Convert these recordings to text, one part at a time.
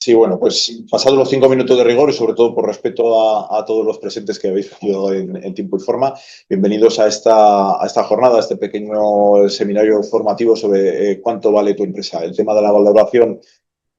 Sí, bueno, pues pasados los 5 minutos de rigor y sobre todo por respeto a todos los presentes que habéis venido en tiempo y forma, bienvenidos a esta jornada, a este pequeño seminario formativo sobre cuánto vale tu empresa. El tema de la valoración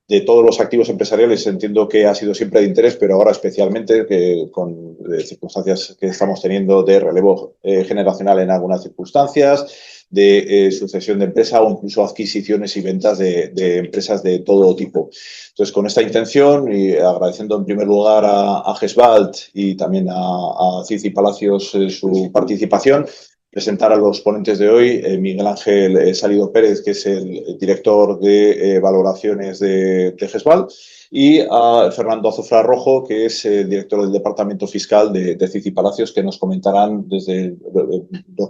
de todos los activos empresariales entiendo que ha sido siempre de interés, pero ahora especialmente que con circunstancias que estamos teniendo de relevo generacional en algunas circunstancias, de sucesión de empresa o incluso adquisiciones y ventas de empresas de todo tipo. Entonces, con esta intención y agradeciendo en primer lugar a GESBALT y también a Cici Palacios su participación, presentar a los ponentes de hoy, Miguel Ángel Salido Pérez, que es el director de valoraciones de GESBAL, y a Fernando Azufra Rojo, que es el director del Departamento Fiscal de Cici Palacios, que nos comentarán desde el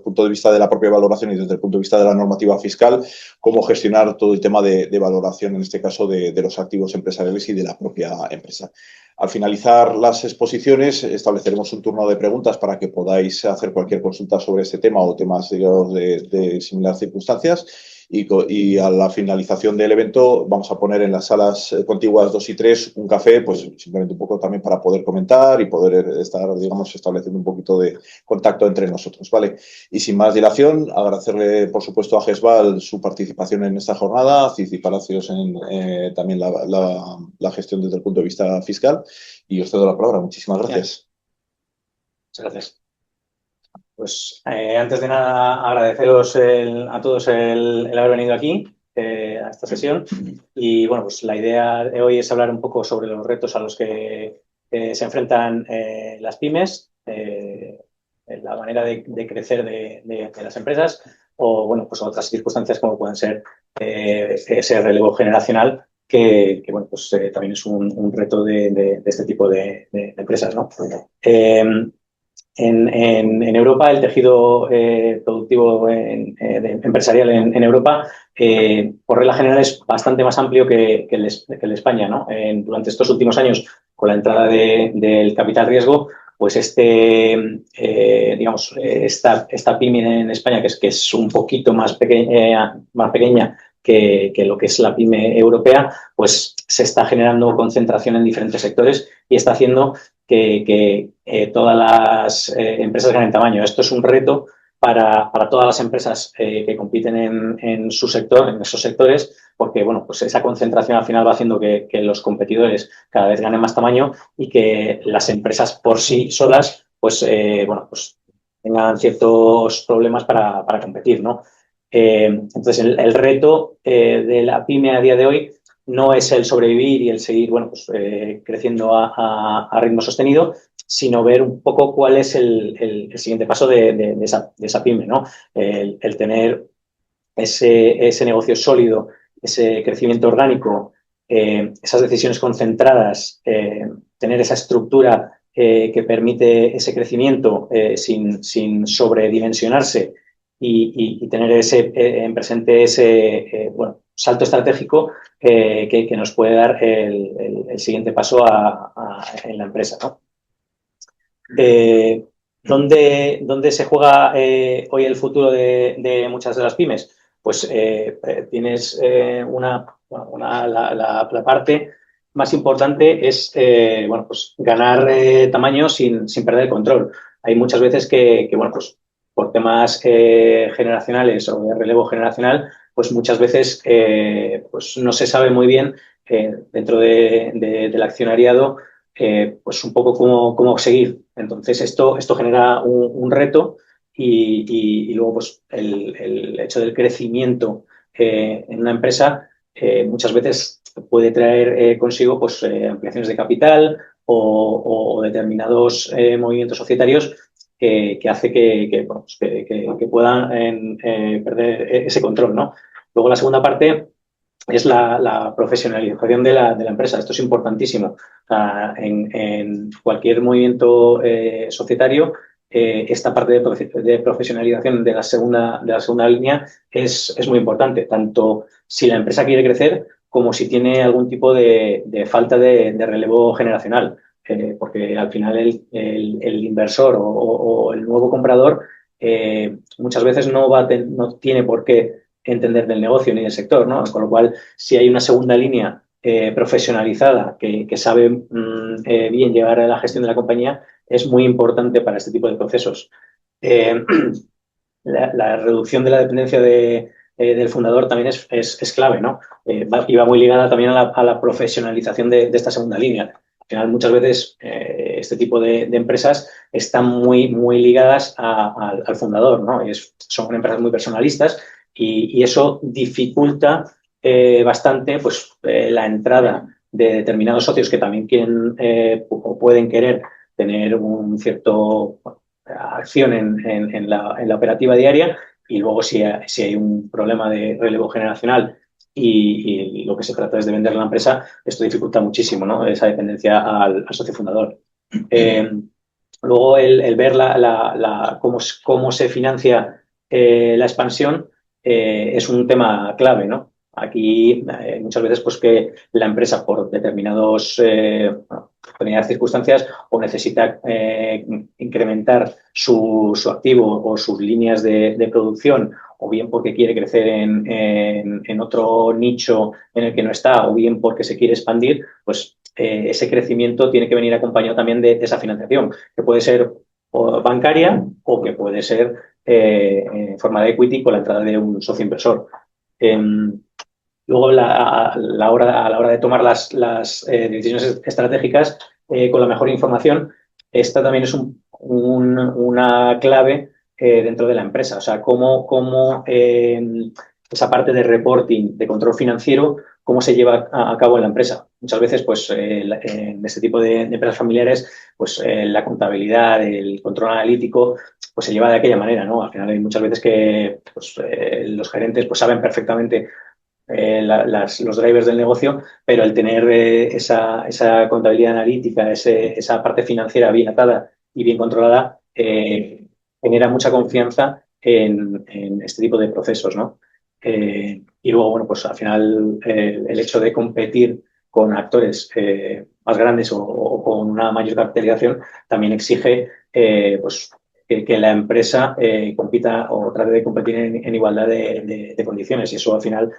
punto de vista de la propia valoración y desde el punto de vista de la normativa fiscal, cómo gestionar todo el tema de valoración, en este caso de los activos empresariales y de la propia empresa. Al finalizar las exposiciones, estableceremos un turno de preguntas para que podáis hacer cualquier consulta sobre este tema o temas, digamos, de similares circunstancias. Y a la finalización del evento vamos a poner en las salas contiguas 2 y 3 un café, pues simplemente un poco también para poder comentar y poder estar, digamos, estableciendo un poquito de contacto entre nosotros, ¿vale? Y sin más dilación, agradecerle, por supuesto, a GESBAL su participación en esta jornada, a Cici Palacios en también la gestión desde el punto de vista fiscal. Y os cedo la palabra. Muchísimas gracias. Muchas gracias. Pues antes de nada, agradeceros a todos el haber venido aquí a esta sesión. Y bueno, pues la idea de hoy es hablar un poco sobre los retos a los que se enfrentan las pymes, la manera de crecer de las empresas o bueno, pues otras circunstancias como pueden ser ese relevo generacional bueno, pues también es un reto de este tipo de empresas, ¿no? En Europa, el tejido productivo empresarial en Europa, por regla general, es bastante más amplio que el de España, ¿no? Durante estos últimos años, con la entrada del capital riesgo, pues esta pyme en España, que es un poquito más pequeña que lo que es la pyme europea, pues se está generando concentración en diferentes sectores y está haciendo que todas las empresas ganen tamaño. Esto es un reto para todas las empresas que compiten en su sector, en esos sectores, porque bueno, pues esa concentración al final va haciendo que los competidores cada vez ganen más tamaño y que las empresas por sí solas, pues bueno, pues tengan ciertos problemas para competir, ¿no? Entonces, el reto de la pyme a día de hoy no es el sobrevivir y el seguir, bueno, pues, creciendo a ritmo sostenido, sino ver un poco cuál es el siguiente paso de esa pyme, ¿no? El tener ese negocio sólido, ese crecimiento orgánico, esas decisiones concentradas, tener esa estructura que permite ese crecimiento sin sobredimensionarse y tener en presente ese bueno, salto estratégico que nos puede dar el siguiente paso en la empresa, ¿no? ¿Dónde se juega hoy el futuro de muchas de las pymes? Pues tienes la parte más importante es bueno, pues ganar tamaño sin perder el control. Hay muchas veces bueno, pues por temas generacionales o de relevo generacional, pues muchas veces pues no se sabe muy bien dentro del accionariado pues un poco cómo seguir. Entonces, esto genera un reto y luego pues el hecho del crecimiento en una empresa muchas veces puede traer consigo pues, ampliaciones de capital o determinados movimientos societarios que hace bueno, pues que puedan perder ese control, ¿no? Luego la segunda parte es la profesionalización de la empresa. Esto es importantísimo. O sea, en cualquier movimiento societario, esta parte de profesionalización de la segunda línea es muy importante, tanto si la empresa quiere crecer como si tiene algún tipo de falta de relevo generacional. Porque al final el inversor o el nuevo comprador muchas veces no tiene por qué entender del negocio ni del sector, ¿no? Con lo cual, si hay una segunda línea profesionalizada, que sabe bien llevar a la gestión de la compañía, es muy importante para este tipo de procesos. Eh, la reducción de la dependencia del fundador también es clave, ¿no? Y va muy ligada también a la profesionalización de esta segunda línea. Al final, muchas veces este tipo de empresas están muy ligadas al fundador, ¿no? Son empresas muy personalistas y eso dificulta bastante pues, la entrada de determinados socios que también quieren o pueden querer tener un cierto acción en la operativa diaria y luego si hay un problema de relevo generacional y lo que se trata es de vender la empresa, esto dificulta muchísimo, ¿no? Esa dependencia al socio fundador. Luego el ver cómo se financia la expansión es un tema clave, ¿no? Aquí muchas veces pues que la empresa por determinadas circunstancias o necesita incrementar su activo o sus líneas de producción o bien porque quiere crecer en otro nicho en el que no está o bien porque se quiere expandir, pues ese crecimiento tiene que venir acompañado también de esa financiación, que puede ser bancaria o que puede ser en forma de equity con la entrada de un socio inversor. Luego, a la hora de tomar las decisiones estratégicas con la mejor información, esta también es una clave dentro de la empresa. O sea, cómo esa parte de reporting, de control financiero, cómo se lleva a cabo en la empresa. Muchas veces, pues, en este tipo de empresas familiares, pues, la contabilidad, el control analítico, pues se lleva de aquella manera, ¿no? Al final hay muchas veces que pues, los gerentes pues, saben perfectamente los drivers del negocio, pero el tener esa contabilidad analítica, esa parte financiera bien atada y bien controlada, genera mucha confianza en este tipo de procesos, ¿no? Y luego, bueno, pues al final el hecho de competir con actores más grandes o con una mayor capitalización también exige pues, que la empresa compita o trate de competir en igualdad de condiciones y eso al final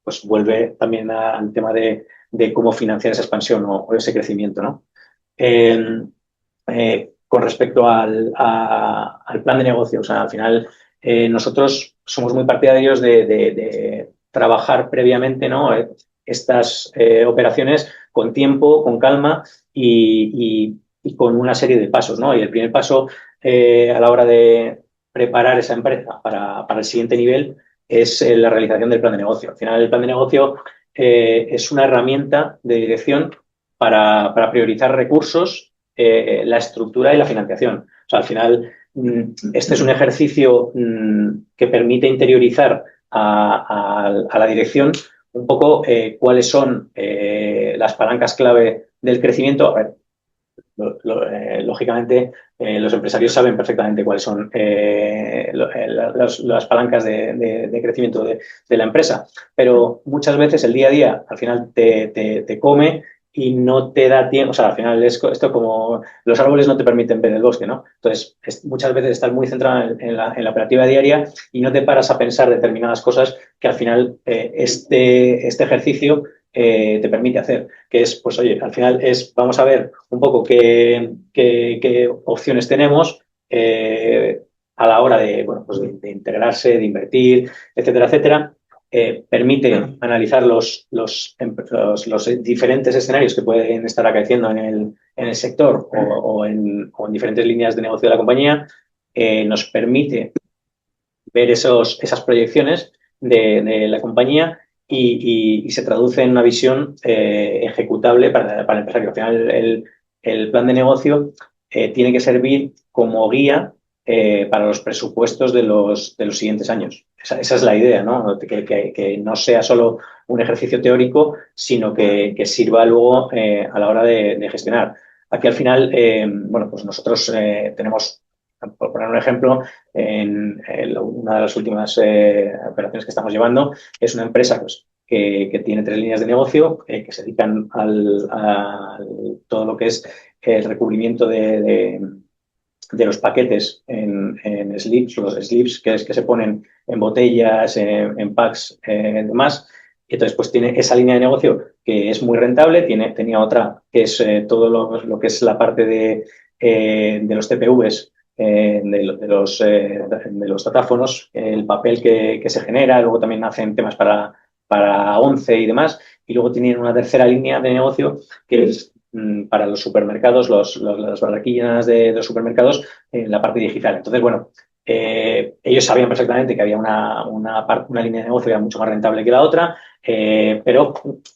pues vuelve también al tema de cómo financiar esa expansión o ese crecimiento, ¿no? Con respecto al plan de negocio, o sea, al final nosotros somos muy partidarios de trabajar previamente, ¿no? Estas operaciones con tiempo, con calma y con una serie de pasos, ¿no? Y el primer paso a la hora de preparar esa empresa para el siguiente nivel es la realización del plan de negocio. Al final, el plan de negocio es una herramienta de dirección para priorizar recursos, la estructura y la financiación. O sea, al final, este es un ejercicio que permite interiorizar a la dirección un poco cuáles son las palancas clave del crecimiento. A ver, lógicamente, los empresarios saben perfectamente cuáles son las palancas de crecimiento de la empresa, pero muchas veces el día a día al final te come y no te da tiempo, o sea, al final es esto como los árboles no te permiten ver el bosque, ¿no? Entonces, muchas veces estás muy centrado en la operativa diaria y no te paras a pensar determinadas cosas que al final este ejercicio te permite hacer, que es, pues oye, al final vamos a ver un poco qué opciones tenemos a la hora bueno, pues de integrarse, de invertir, etcétera, etcétera. Permite analizar los diferentes escenarios que pueden estar acaeciendo en el sector o en diferentes líneas de negocio de la compañía. Nos permite ver esas proyecciones de la compañía y se traduce en una visión ejecutable para el empresario. Al final, el plan de negocio tiene que servir como guía para los presupuestos de los siguientes años. Esa es la idea, ¿no? Que no sea solo un ejercicio teórico, sino que sirva luego a la hora de gestionar. Aquí al final, bueno, pues nosotros tenemos, por poner un ejemplo, una de las últimas operaciones que estamos llevando es una empresa pues, que tiene 3 líneas de negocio que se dedican a todo lo que es el recubrimiento de los paquetes en slips, los slips que se ponen en botellas, en packs, demás. Y entonces, pues tiene esa línea de negocio que es muy rentable, tenía otra que es todo lo que es la parte de los TPVs, de los datáfonos, el papel que se genera, luego también hacen temas para ONCE y demás, y luego tienen una tercera línea de negocio que es para los supermercados, las barraquillas de los supermercados, en la parte digital. Entonces, bueno, ellos sabían perfectamente que había una línea de negocio que era mucho más rentable que la otra, pero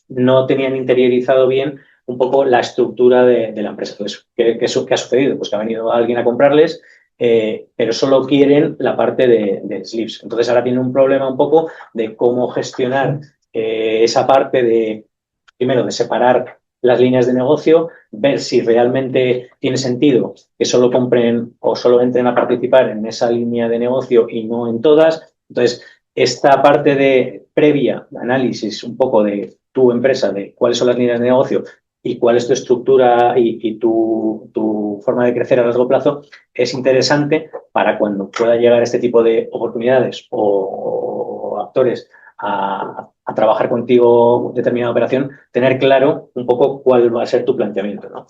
no tenían interiorizado bien un poco la estructura de la empresa. Entonces, ¿qué ha sucedido? Pues que ha venido alguien a comprarles, pero solo quieren la parte de slips. Entonces, ahora tienen un problema un poco de cómo gestionar esa parte primero, de separar las líneas de negocio, ver si realmente tiene sentido que solo compren o solo entren a participar en esa línea de negocio y no en todas. Entonces, esta parte de previa, de análisis un poco de tu empresa, de cuáles son las líneas de negocio y cuál es tu estructura y tu forma de crecer a largo plazo, es interesante para cuando pueda llegar este tipo de oportunidades o actores a trabajar contigo determinada operación, tener claro un poco cuál va a ser tu planteamiento, ¿no?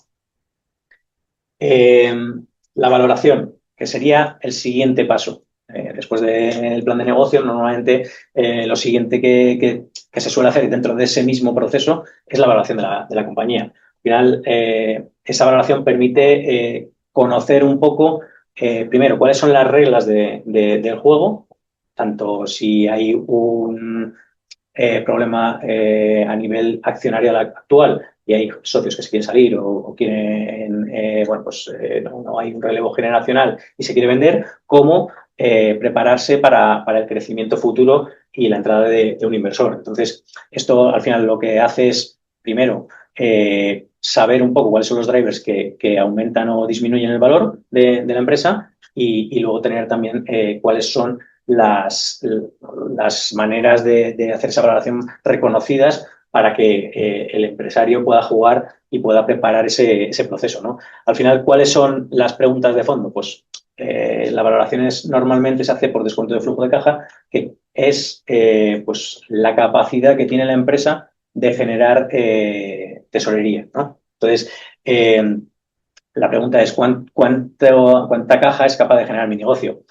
La valoración, que sería el siguiente paso. Después del plan de negocio, normalmente lo siguiente que se suele hacer dentro de ese mismo proceso es la valoración de la compañía. Al final, esa valoración permite conocer un poco, primero, cuáles son las reglas del juego, tanto si hay un problema a nivel accionarial actual y hay socios que se quieren salir o quieren, bueno, pues no hay un relevo generacional y se quiere vender, cómo prepararse para el crecimiento futuro y la entrada de un inversor. Entonces, esto al final lo que hace es, primero, saber un poco cuáles son los drivers que aumentan o disminuyen el valor de la empresa y luego tener también cuáles son las maneras de hacer esa valoración reconocidas para que el empresario pueda jugar y pueda preparar ese proceso, ¿no? Al final, ¿cuáles son las preguntas de fondo? Pues la valoración normalmente se hace por descuento de flujo de caja, que es pues la capacidad que tiene la empresa de generar tesorería, ¿no? Entonces, la pregunta es ¿cuánta caja es capaz de generar mi negocio?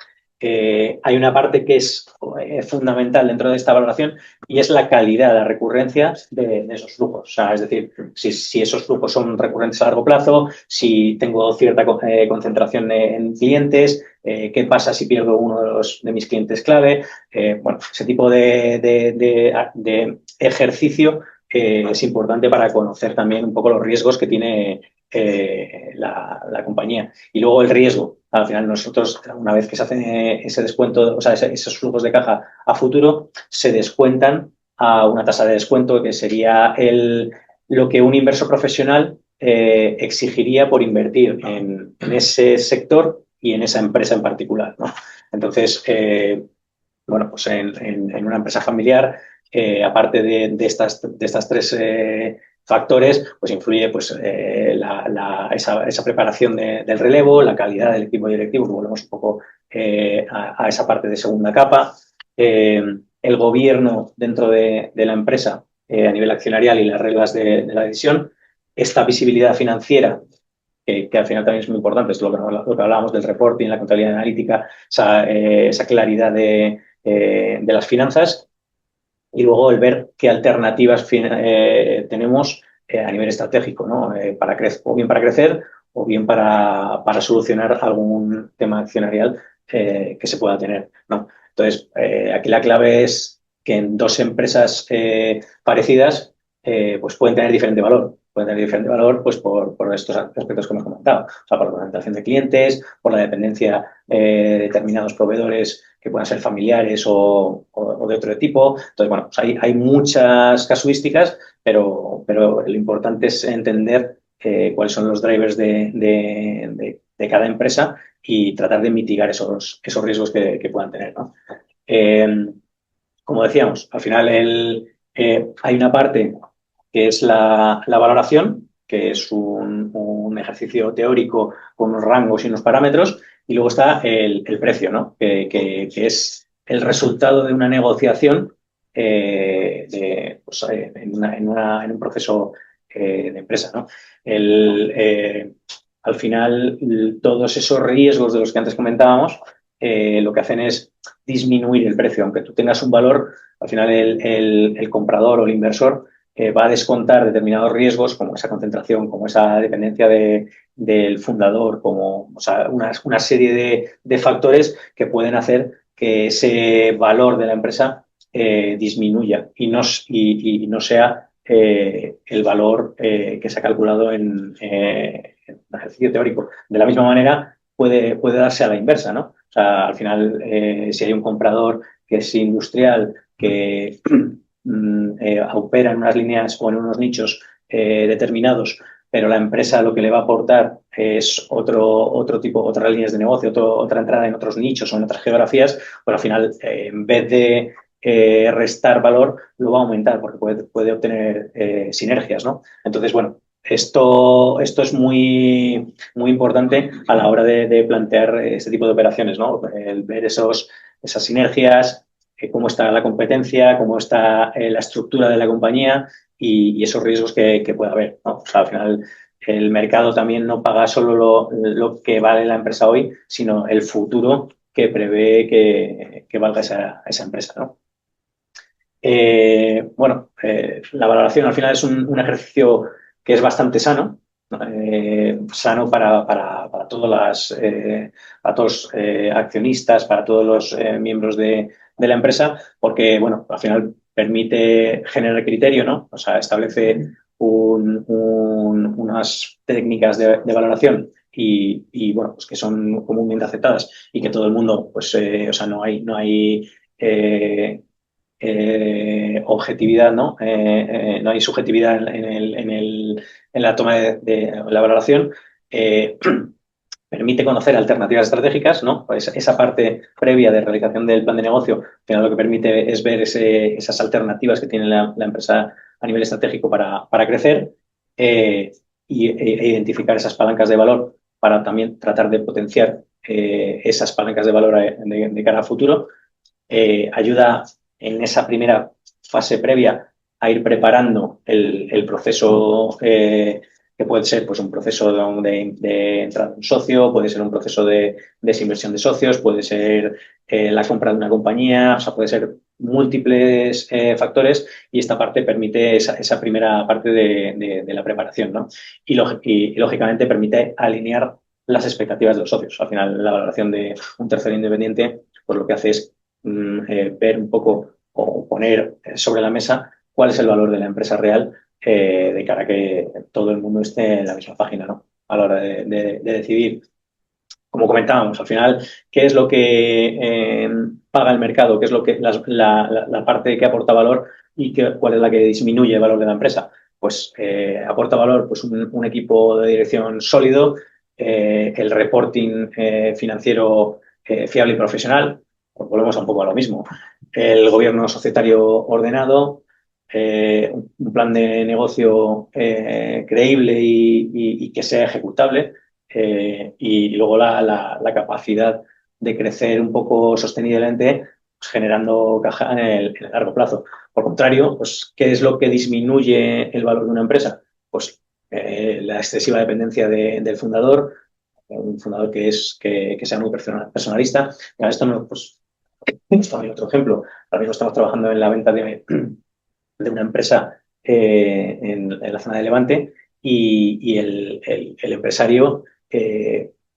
Hay una parte que es fundamental dentro de esta valoración y es la calidad, la recurrencia de esos flujos. O sea, es decir, si esos flujos son recurrentes a largo plazo, si tengo cierta concentración en clientes, qué pasa si pierdo uno de mis clientes clave. Bueno, ese tipo de ejercicio es importante para conocer también un poco los riesgos que tiene la compañía. Y luego el riesgo. Al final nosotros, una vez que se hace ese descuento, o sea, esos flujos de caja a futuro, se descuentan a una tasa de descuento que sería lo que un inversor profesional exigiría por invertir en ese sector y en esa empresa en particular, ¿no? Entonces, bueno, pues en una empresa familiar, aparte de estas tres factores, pues influye pues, esa preparación del relevo, la calidad del equipo directivo, que volvemos un poco a esa parte de segunda capa, el gobierno dentro de la empresa a nivel accionarial y las reglas de la decisión, esta visibilidad financiera que al final también es muy importante, es lo que hablábamos del reporting, la contabilidad analítica, esa claridad de las finanzas y luego el ver qué alternativas tenemos a nivel estratégico, ¿no? O bien para crecer o bien para solucionar algún tema accionarial que se pueda tener, ¿no? Entonces, aquí la clave es que en dos empresas parecidas pues pueden tener diferente valor. Pueden tener diferente valor pues, por estos aspectos que hemos comentado. O sea, por la concentración de clientes, por la dependencia de determinados proveedores que puedan ser familiares o de otro tipo. Entonces, bueno, pues hay muchas casuísticas, pero lo importante es entender cuáles son los drivers de cada empresa y tratar de mitigar esos riesgos que puedan tener, ¿no? Como decíamos, al final hay una parte que es la valoración, que es un ejercicio teórico con unos rangos y unos parámetros, y luego está el precio, ¿no? Que es el resultado de una negociación en un proceso de empresa, ¿no? Al final, todos esos riesgos de los que antes comentábamos, lo que hacen es disminuir el precio. Aunque tú tengas un valor, al final el comprador o el inversor va a descontar determinados riesgos, como esa concentración, como esa dependencia del fundador, como una serie de factores que pueden hacer que ese valor de la empresa disminuya y no sea el valor que se ha calculado en un ejercicio teórico. De la misma manera, puede darse a la inversa, ¿no? O sea, al final, si hay un comprador que es industrial, que opera en unas líneas o en unos nichos determinados, pero la empresa lo que le va a aportar es otro tipo, otras líneas de negocio, otra entrada en otros nichos o en otras geografías, pues al final, en vez de restar valor, lo va a aumentar porque puede obtener sinergias, ¿no? Entonces, bueno, esto es muy, muy importante a la hora de plantear este tipo de operaciones, ¿no? El ver esas sinergias, cómo está la competencia, cómo está la estructura de la compañía y esos riesgos que puede haber, ¿no? O sea, al final el mercado también no paga solo lo que vale la empresa hoy, sino el futuro que prevé que valga esa empresa, ¿no? La valoración al final es un ejercicio que es bastante sano, ¿no? Sano para para todos los accionistas, para todos los miembros de la empresa, porque, bueno, al final permite generar criterio, ¿no? O sea, establece unas técnicas de valoración bueno, pues que son comúnmente aceptadas y que todo el mundo, pues, o sea, no hay objetividad, ¿no? No hay subjetividad en la toma de la valoración. Permite conocer alternativas estratégicas, ¿no? Pues esa parte previa de realización del plan de negocio, al final lo que permite es ver esas alternativas que tiene la empresa a nivel estratégico para crecer e identificar esas palancas de valor para también tratar de potenciar esas palancas de valor de cara a futuro. Ayuda en esa primera fase previa a ir preparando el proceso que puede ser pues, un proceso de entrada de un socio, puede ser un proceso de desinversión de socios, puede ser la compra de una compañía, o sea, puede ser múltiples factores y esta parte permite esa primera parte de la preparación, ¿no? Y lógicamente permite alinear las expectativas de los socios. Al final, la valoración de un tercero independiente, pues lo que hace es ver un poco o poner sobre la mesa cuál es el valor de la empresa real de cara a que todo el mundo esté en la misma página, ¿no? A la hora de decidir, como comentábamos, al final, qué es lo que paga el mercado, qué es lo que la parte que aporta valor y cuál es la que disminuye el valor de la empresa. Pues aporta valor pues un equipo de dirección sólido, el reporting financiero fiable y profesional, pues volvemos un poco a lo mismo. El gobierno societario ordenado, un plan de negocio creíble y que sea ejecutable, y luego la capacidad de crecer un poco sosteniblemente, pues, generando caja en el largo plazo. Por contrario, pues, ¿qué es lo que disminuye el valor de una empresa? Pues la excesiva dependencia del fundador, un fundador que sea muy personalista. Esto no, pues, también otro ejemplo. Ahora mismo estamos trabajando en la venta de una empresa en la zona de Levante y el empresario,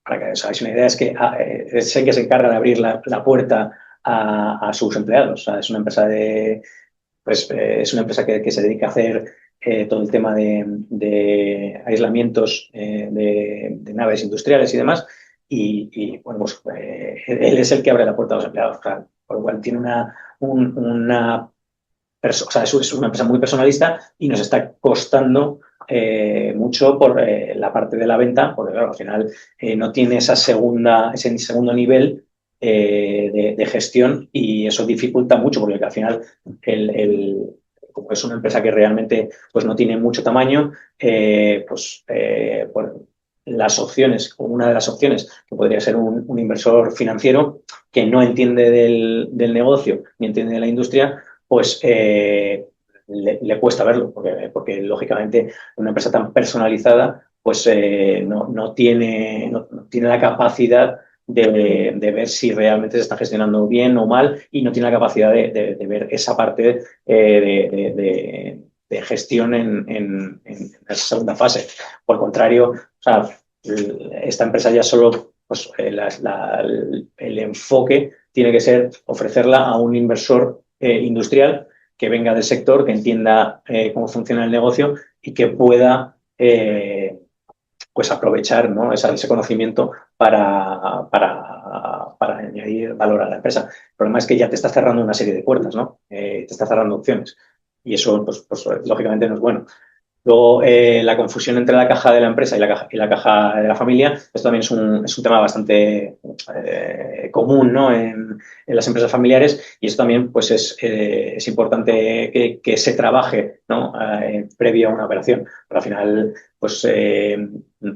para que os hagáis una idea, es el que se encarga de abrir la puerta a sus empleados. O sea, es una empresa es una empresa que se dedica a hacer todo el tema de aislamientos de naves industriales y demás. Bueno, pues él es el que abre la puerta a los empleados. O sea, por lo cual tiene o sea, es una empresa muy personalista y nos está costando mucho por la parte de la venta, porque claro, al final no tiene ese segundo nivel de gestión y eso dificulta mucho porque al final como es una empresa que realmente pues, no tiene mucho tamaño, las opciones, una de las opciones que podría ser un inversor financiero que no entiende del negocio ni entiende de la industria, pues le cuesta verlo, porque lógicamente una empresa tan personalizada pues no tiene la capacidad de ver si realmente se está gestionando bien o mal y no tiene la capacidad de ver esa parte de gestión en la segunda fase. Por el contrario, o sea, esta empresa ya solo, pues, el enfoque tiene que ser ofrecerla a un inversor industrial que venga del sector, que entienda cómo funciona el negocio y que pueda pues aprovechar, ¿no? ese conocimiento para añadir valor a la empresa. El problema es que ya te está cerrando una serie de puertas, ¿no? Te está cerrando opciones. Y eso, pues, lógicamente, no es bueno. Luego, la confusión entre la caja de la empresa y la caja de la familia, esto también es un tema bastante común, ¿no? En las empresas familiares, y esto también pues, es importante que se trabaje, ¿no? Previo a una operación. Pero al final, pues,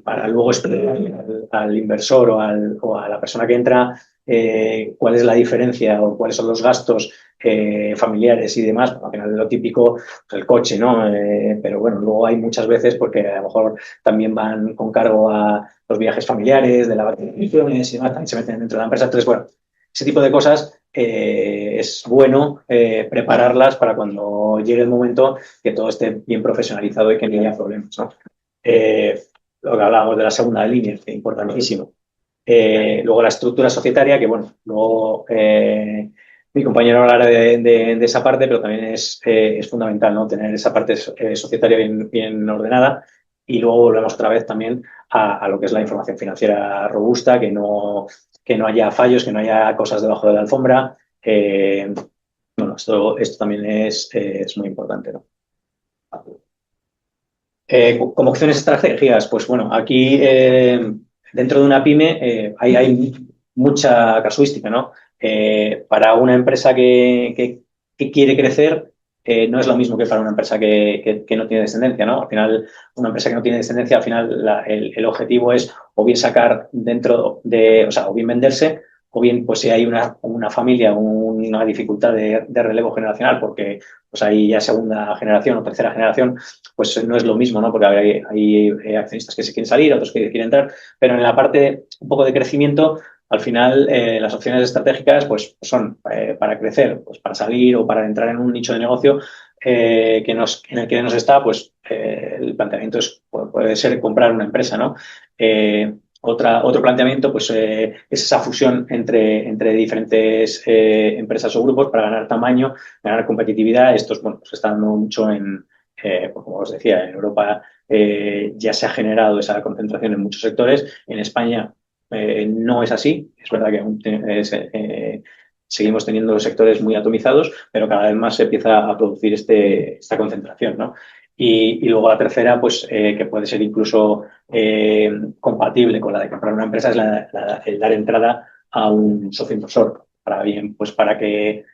para luego explicar al inversor o a la persona que entra cuál es la diferencia o cuáles son los gastos familiares y demás, al final lo típico el coche, ¿no? Pero bueno, luego hay muchas veces porque a lo mejor también van con cargo a los viajes familiares, de las vacaciones y demás, también se meten dentro de la empresa. Entonces, bueno, ese tipo de cosas es bueno prepararlas para cuando llegue el momento que todo esté bien profesionalizado y que no haya problemas, ¿no? Lo que hablábamos de la segunda línea, que es importantísimo. Luego la estructura societaria, que bueno, luego mi compañero hablará de esa parte, pero también es fundamental, ¿no? Tener esa parte societaria bien ordenada. Y luego volvemos otra vez también a lo que es la información financiera robusta, que no haya fallos, que no haya cosas debajo de la alfombra. Bueno, esto también es muy importante, ¿no? Como opciones estratégicas, pues bueno, aquí dentro de una pyme hay mucha casuística, ¿no? Para una empresa que quiere crecer, no es lo mismo que para una empresa que no tiene descendencia, ¿no? Al final, una empresa que no tiene descendencia, al final el objetivo es o bien sacar dentro de, o sea, o bien venderse, o bien, pues si hay una familia, una dificultad de relevo generacional, porque pues hay ya segunda generación o tercera generación, pues no es lo mismo, ¿no? Porque hay accionistas que se quieren salir, otros que quieren entrar, pero en la parte un poco de crecimiento, al final las opciones estratégicas pues son para crecer, pues para salir o para entrar en un nicho de negocio en el que nos está, pues el planteamiento puede ser comprar una empresa, ¿no? Otro planteamiento pues, es esa fusión entre diferentes empresas o grupos para ganar tamaño, ganar competitividad. Esto bueno, pues está dando mucho pues como os decía, en Europa ya se ha generado esa concentración en muchos sectores. En España no es así. Es verdad que aún seguimos teniendo sectores muy atomizados, pero cada vez más se empieza a producir esta concentración, ¿no? Y luego la tercera, pues que puede ser incluso compatible con la de comprar una empresa, es el dar entrada a un socio inversor, pues para que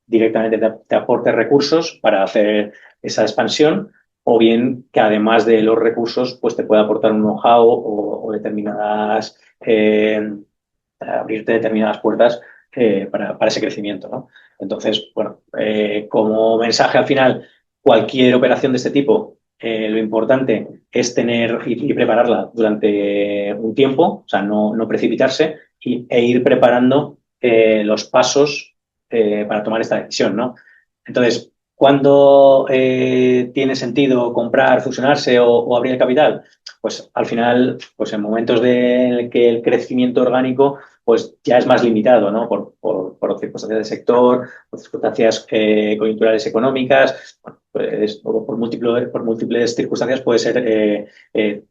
directamente te aporte recursos para hacer esa expansión, o bien que además de los recursos, pues te pueda aportar un know-how o determinadas, abrirte determinadas puertas para ese crecimiento, ¿no? Entonces, bueno, como mensaje al final, cualquier operación de este tipo, lo importante es tener y prepararla durante un tiempo, o sea, no precipitarse e ir preparando los pasos para tomar esta decisión, ¿no? Entonces, ¿cuándo tiene sentido comprar, fusionarse o abrir el capital? Pues al final, pues en momentos de que el crecimiento orgánico pues ya es más limitado, ¿no? Por circunstancias del sector, por circunstancias coyunturales económicas, bueno, pues, o por múltiples circunstancias puede ser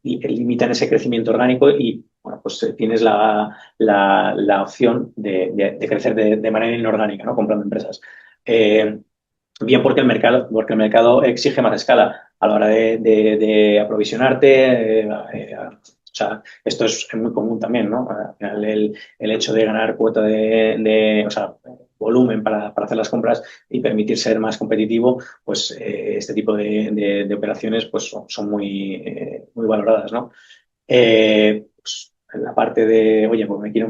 limitan ese crecimiento orgánico y bueno, pues tienes la opción de crecer de manera inorgánica, ¿no? Comprando empresas. Bien porque el mercado exige más escala a la hora de aprovisionarte. O sea, esto es muy común también, ¿no? Al final el hecho de ganar cuota o sea, volumen para hacer las compras y permitir ser más competitivo, pues este tipo de operaciones pues son muy valoradas, ¿no? Pues, en la parte de, oye, pues me quiero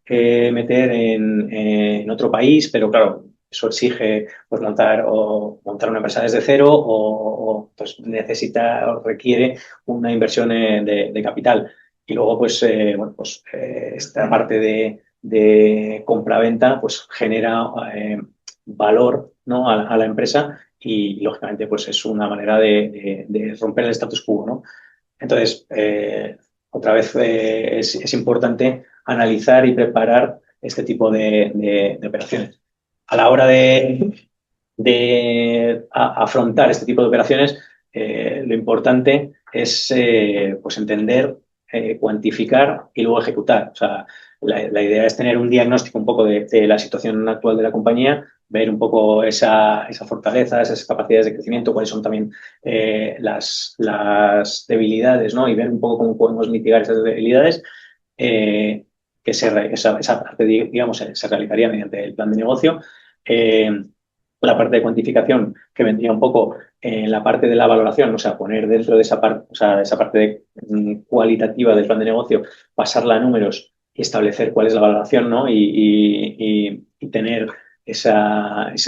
meter en otro país, pero claro, eso exige pues, montar una empresa desde cero pues, necesita o requiere una inversión de capital. Y luego, pues, esta parte de compra-venta pues, genera valor, ¿no? a la empresa y, lógicamente, pues, es una manera de romper el status quo, ¿no? Entonces, otra vez es importante analizar y preparar este tipo de operaciones. A la hora de afrontar este tipo de operaciones, lo importante es pues entender, cuantificar y luego ejecutar. O sea, la idea es tener un diagnóstico un poco de la situación actual de la compañía, ver un poco esa fortaleza, esas capacidades de crecimiento, cuáles son también las debilidades, ¿no? Y ver un poco cómo podemos mitigar esas debilidades. Que esa parte, digamos, se realizaría mediante el plan de negocio. Eh, la parte de cuantificación que vendría un poco en la parte de la valoración, o sea, poner dentro de esa parte, o sea, esa parte cualitativa del plan de negocio, pasarla a números y establecer cuál es la valoración, ¿no? Y tener ese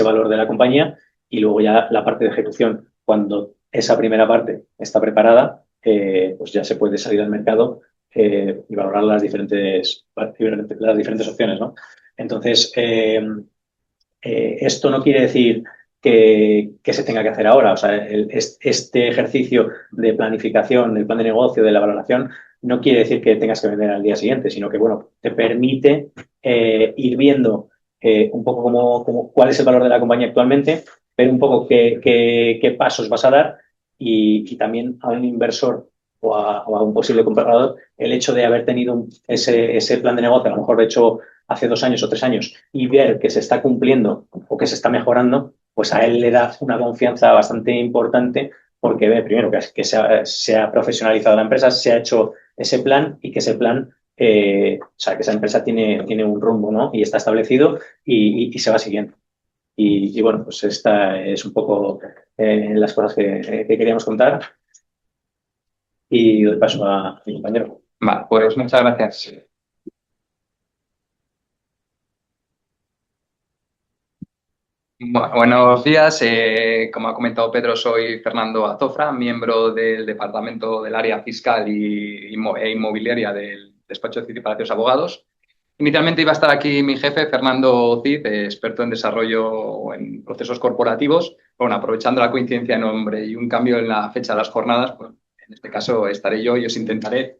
valor de la compañía. Y luego ya la parte de ejecución, cuando esa primera parte está preparada, pues ya se puede salir al mercado y valorar las diferentes opciones, ¿no? Entonces, esto no quiere decir que se tenga que hacer ahora. O sea, este ejercicio de planificación, del plan de negocio, de la valoración, no quiere decir que tengas que vender al día siguiente, sino que, bueno, te permite ir viendo un poco cuál es el valor de la compañía actualmente, ver un poco qué pasos vas a dar y también a un inversor o a un posible comprador el hecho de haber tenido ese plan de negocio, a lo mejor hecho hace 2 años o 3 años y ver que se está cumpliendo o que se está mejorando, pues a él le da una confianza bastante importante porque ve primero que se ha profesionalizado la empresa, se ha hecho ese plan y que ese plan, o sea, que esa empresa tiene un rumbo, ¿no? Y está establecido y se va siguiendo. Bueno, pues esta es un poco las cosas que queríamos contar y doy paso a mi compañero. Vale, pues muchas gracias. Buenos días. Como ha comentado Pedro, soy Fernando Azofra, miembro del Departamento del Área Fiscal e Inmobiliaria del despacho de Cid y Palacios Abogados. Inicialmente iba a estar aquí mi jefe, Fernando Cid, experto en desarrollo en procesos corporativos. Bueno, aprovechando la coincidencia de nombre y un cambio en la fecha de las jornadas, pues en este caso estaré yo y os intentaré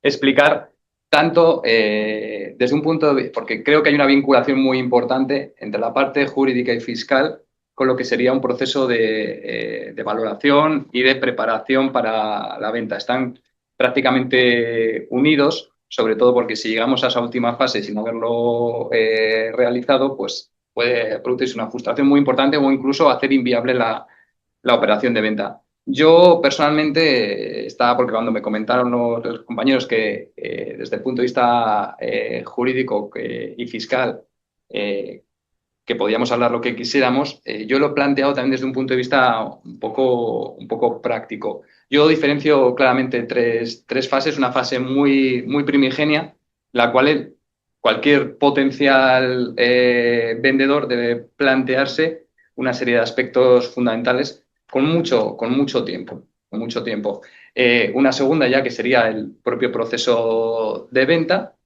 explicar tanto desde un punto de vista, porque creo que hay una vinculación muy importante entre la parte jurídica y fiscal con lo que sería un proceso de valoración y de preparación para la venta. Están prácticamente unidos, sobre todo porque si llegamos a esa última fase sin haberlo realizado, pues puede producirse una frustración muy importante o incluso hacer inviable la operación de venta. Yo personalmente estaba, porque cuando me comentaron los compañeros que desde el punto de vista jurídico y fiscal que podíamos hablar lo que quisiéramos, yo lo he planteado también desde un punto de vista un poco práctico. Yo diferencio claramente tres fases. Una fase muy, muy primigenia, la cual cualquier potencial vendedor debe plantearse una serie de aspectos fundamentales con mucho tiempo, con mucho tiempo. Una segunda ya que sería el propio proceso de venta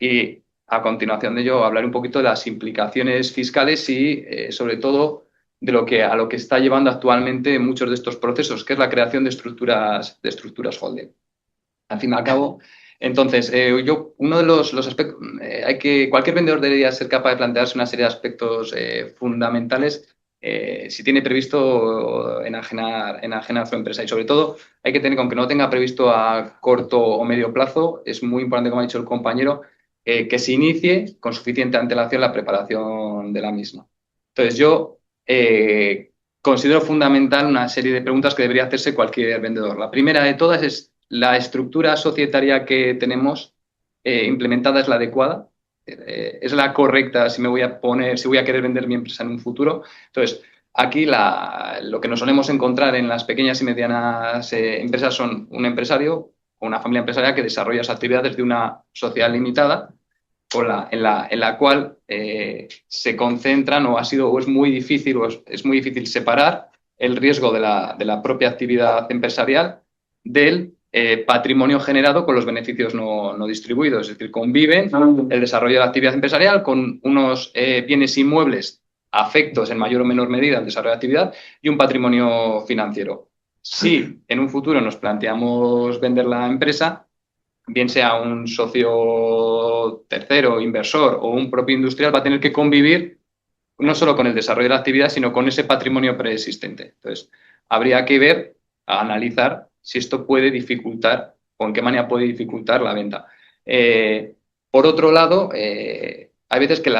y a continuación de ello hablaré un poquito de las implicaciones fiscales y sobre todo a lo que está llevando actualmente muchos de estos procesos, que es la creación de estructuras holding. Al fin y al cabo, entonces, uno de los aspectos, cualquier vendedor debería ser capaz de plantearse una serie de aspectos fundamentales si tiene previsto enajenar su empresa. Y sobre todo, hay que tener, aunque no tenga previsto a corto o medio plazo, es muy importante, como ha dicho el compañero, que se inicie con suficiente antelación la preparación de la misma. Entonces, yo considero fundamental una serie de preguntas que debería hacerse cualquier vendedor. La primera de todas es: ¿la estructura societaria que tenemos implementada es la adecuada? ¿Es la correcta si voy a querer vender mi empresa en un futuro? Entonces, aquí lo que nos solemos encontrar en las pequeñas y medianas empresas son un empresario o una familia empresarial que desarrolla sus actividades de una sociedad limitada en la cual se concentran o es muy difícil separar el riesgo de la propia actividad empresarial del patrimonio generado con los beneficios no distribuidos. Es decir, conviven el desarrollo de la actividad empresarial con unos bienes inmuebles afectos en mayor o menor medida al desarrollo de la actividad y un patrimonio financiero. Si en un futuro nos planteamos vender la empresa, bien sea un socio tercero, inversor o un propio industrial, va a tener que convivir no solo con el desarrollo de la actividad, sino con ese patrimonio preexistente. Entonces, habría que ver, analizar si esto puede dificultar o en qué manera puede dificultar la venta. Por otro lado, hay veces que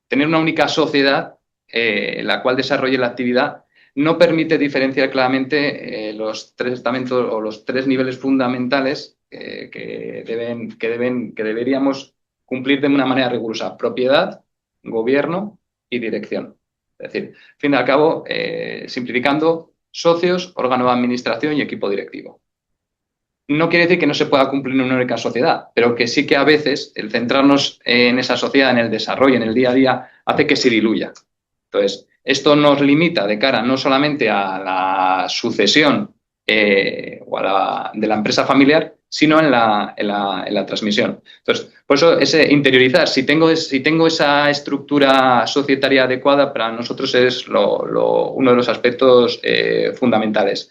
tener una única sociedad la cual desarrolle la actividad no permite diferenciar claramente los tres estamentos o los tres niveles fundamentales que deberíamos cumplir de una manera rigurosa: propiedad, gobierno y dirección. Es decir, al fin y al cabo, simplificando, socios, órgano de administración y equipo directivo. No quiere decir que no se pueda cumplir en una única sociedad, pero que sí que a veces el centrarnos en esa sociedad, en el desarrollo, en el día a día, hace que se diluya. Entonces, esto nos limita de cara no solamente a la sucesión de la empresa familiar, sino en la transmisión. Entonces, por eso ese interiorizar, si tengo esa estructura societaria adecuada, para nosotros es uno de los aspectos fundamentales.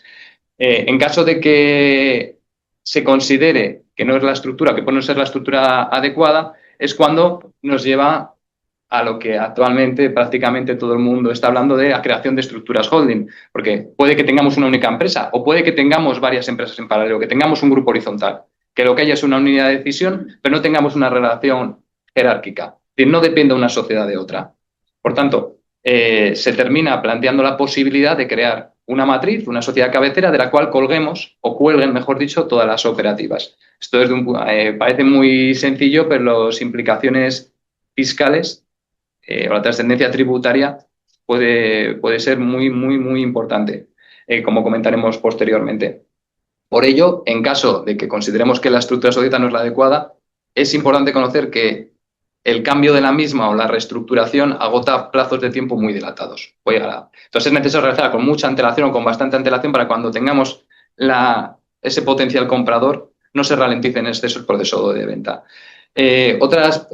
En caso de que se considere que no es la estructura, que puede no ser la estructura adecuada, es cuando nos lleva a lo que actualmente prácticamente todo el mundo está hablando de la creación de estructuras holding, porque puede que tengamos una única empresa o puede que tengamos varias empresas en paralelo, que tengamos un grupo horizontal, que lo que haya es una unidad de decisión, pero no tengamos una relación jerárquica, que no dependa una sociedad de otra. Por tanto, se termina planteando la posibilidad de crear una matriz, una sociedad cabecera de la cual colguemos, o cuelguen, mejor dicho, todas las operativas. Esto parece muy sencillo, pero las implicaciones fiscales o la trascendencia tributaria puede ser muy, muy, muy importante, como comentaremos posteriormente. Por ello, en caso de que consideremos que la estructura societaria no es la adecuada, es importante conocer que el cambio de la misma o la reestructuración agota plazos de tiempo muy dilatados. Entonces es necesario realizar con mucha antelación o con bastante antelación para cuando tengamos ese potencial comprador no se ralentice en exceso el proceso de venta. Otras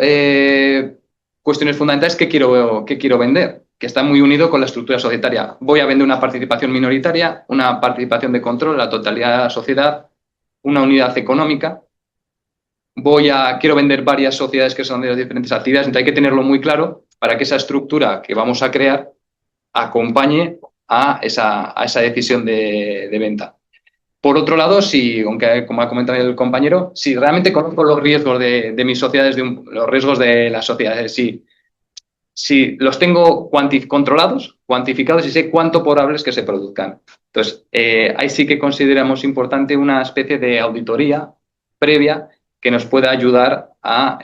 cuestiones fundamentales: ¿qué quiero vender? Que está muy unido con la estructura societaria. Voy a vender una participación minoritaria, una participación de control, la totalidad de la sociedad, una unidad económica. Quiero vender varias sociedades que son de las diferentes actividades. Entonces hay que tenerlo muy claro para que esa estructura que vamos a crear acompañe a esa decisión de venta. Por otro lado, aunque como ha comentado el compañero, si realmente conozco los riesgos de mis sociedades, los riesgos de las sociedades, si los tengo controlados, cuantificados y sé cuánto probable es que se produzcan. Entonces, ahí sí que consideramos importante una especie de auditoría previa que nos pueda ayudar a